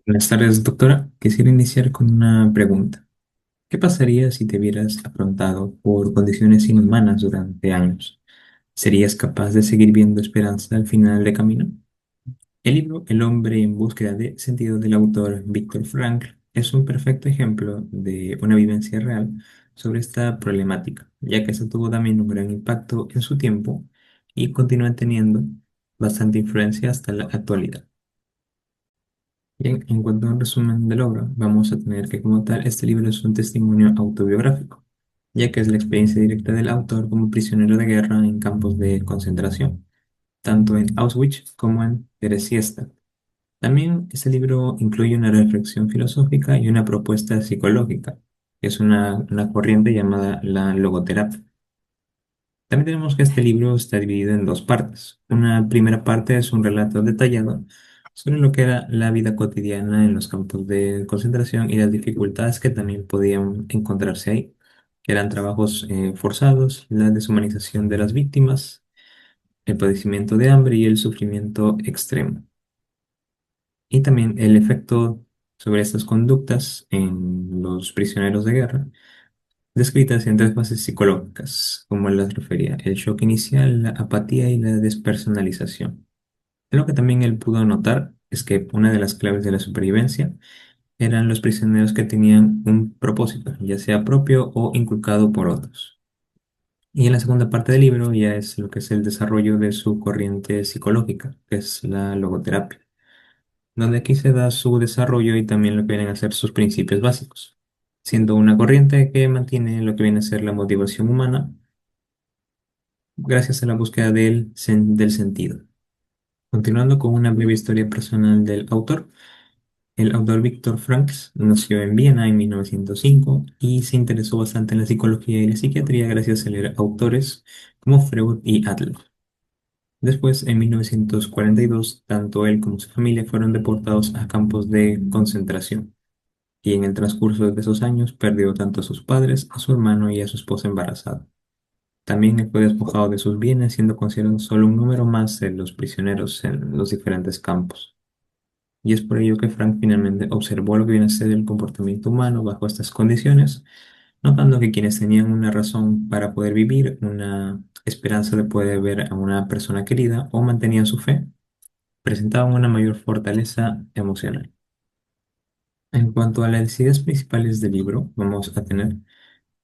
Buenas tardes, doctora. Quisiera iniciar con una pregunta. ¿Qué pasaría si te vieras afrontado por condiciones inhumanas durante años? ¿Serías capaz de seguir viendo esperanza al final del camino? El libro El hombre en búsqueda de sentido del autor Viktor Frankl es un perfecto ejemplo de una vivencia real sobre esta problemática, ya que eso tuvo también un gran impacto en su tiempo y continúa teniendo bastante influencia hasta la actualidad. Bien, en cuanto a un resumen de la obra, vamos a tener que como tal este libro es un testimonio autobiográfico, ya que es la experiencia directa del autor como prisionero de guerra en campos de concentración, tanto en Auschwitz como en Theresienstadt. También este libro incluye una reflexión filosófica y una propuesta psicológica, que es una corriente llamada la logoterapia. También tenemos que este libro está dividido en dos partes. Una primera parte es un relato detallado sobre lo que era la vida cotidiana en los campos de concentración y las dificultades que también podían encontrarse ahí, que eran trabajos forzados, la deshumanización de las víctimas, el padecimiento de hambre y el sufrimiento extremo. Y también el efecto sobre estas conductas en los prisioneros de guerra descritas en tres fases psicológicas, como él las refería: el shock inicial, la apatía y la despersonalización. Lo que también él pudo notar es que una de las claves de la supervivencia eran los prisioneros que tenían un propósito, ya sea propio o inculcado por otros. Y en la segunda parte del libro ya es lo que es el desarrollo de su corriente psicológica, que es la logoterapia, donde aquí se da su desarrollo y también lo que vienen a ser sus principios básicos, siendo una corriente que mantiene lo que viene a ser la motivación humana gracias a la búsqueda del sentido. Continuando con una breve historia personal del autor, el autor Viktor Frankl nació en Viena en 1905 y se interesó bastante en la psicología y la psiquiatría gracias a leer autores como Freud y Adler. Después, en 1942, tanto él como su familia fueron deportados a campos de concentración y en el transcurso de esos años perdió tanto a sus padres, a su hermano y a su esposa embarazada. También fue despojado de sus bienes, siendo considerado solo un número más de los prisioneros en los diferentes campos. Y es por ello que Frank finalmente observó lo que viene a ser el comportamiento humano bajo estas condiciones, notando que quienes tenían una razón para poder vivir, una esperanza de poder ver a una persona querida o mantenían su fe, presentaban una mayor fortaleza emocional. En cuanto a las ideas principales del libro, vamos a tener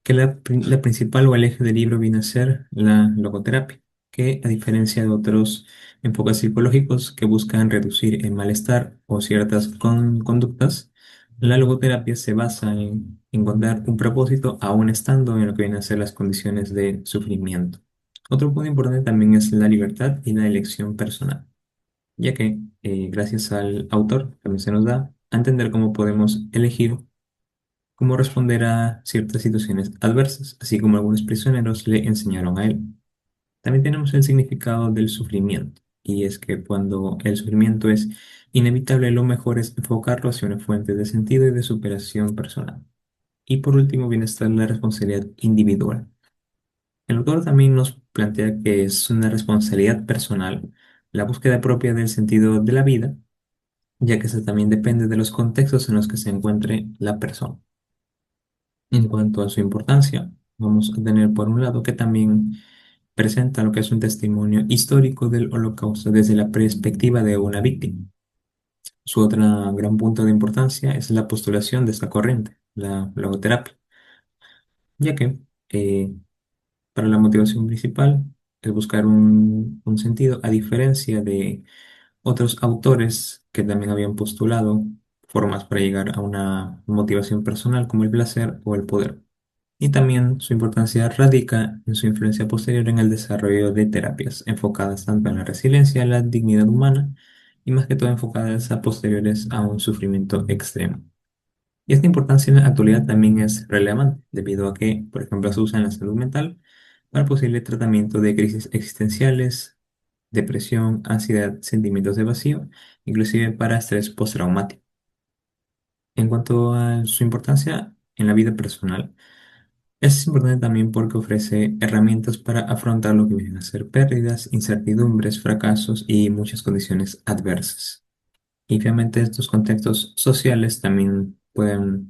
que la principal o el eje del libro viene a ser la logoterapia, que a diferencia de otros enfoques psicológicos que buscan reducir el malestar o ciertas conductas, la logoterapia se basa en encontrar un propósito aún estando en lo que vienen a ser las condiciones de sufrimiento. Otro punto importante también es la libertad y la elección personal, ya que gracias al autor también se nos da a entender cómo podemos elegir cómo responder a ciertas situaciones adversas, así como algunos prisioneros le enseñaron a él. También tenemos el significado del sufrimiento, y es que cuando el sufrimiento es inevitable, lo mejor es enfocarlo hacia una fuente de sentido y de superación personal. Y por último, viene a estar la responsabilidad individual. El autor también nos plantea que es una responsabilidad personal la búsqueda propia del sentido de la vida, ya que eso también depende de los contextos en los que se encuentre la persona. En cuanto a su importancia, vamos a tener por un lado que también presenta lo que es un testimonio histórico del Holocausto desde la perspectiva de una víctima. Su otro gran punto de importancia es la postulación de esta corriente, la logoterapia, ya que eh, para la motivación principal es buscar un sentido, a diferencia de otros autores que también habían postulado formas para llegar a una motivación personal como el placer o el poder. Y también su importancia radica en su influencia posterior en el desarrollo de terapias enfocadas tanto en la resiliencia, la dignidad humana y más que todo enfocadas a posteriores a un sufrimiento extremo. Y esta importancia en la actualidad también es relevante debido a que, por ejemplo, se usa en la salud mental para posible tratamiento de crisis existenciales, depresión, ansiedad, sentimientos de vacío, inclusive para estrés postraumático. En cuanto a su importancia en la vida personal, es importante también porque ofrece herramientas para afrontar lo que vienen a ser pérdidas, incertidumbres, fracasos y muchas condiciones adversas. Y finalmente estos contextos sociales también pueden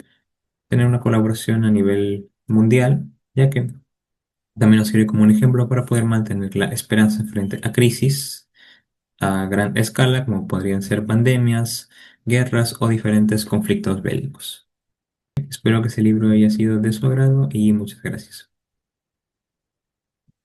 tener una colaboración a nivel mundial, ya que también nos sirve como un ejemplo para poder mantener la esperanza frente a crisis a gran escala, como podrían ser pandemias, guerras o diferentes conflictos bélicos. Espero que ese libro haya sido de su agrado y muchas gracias.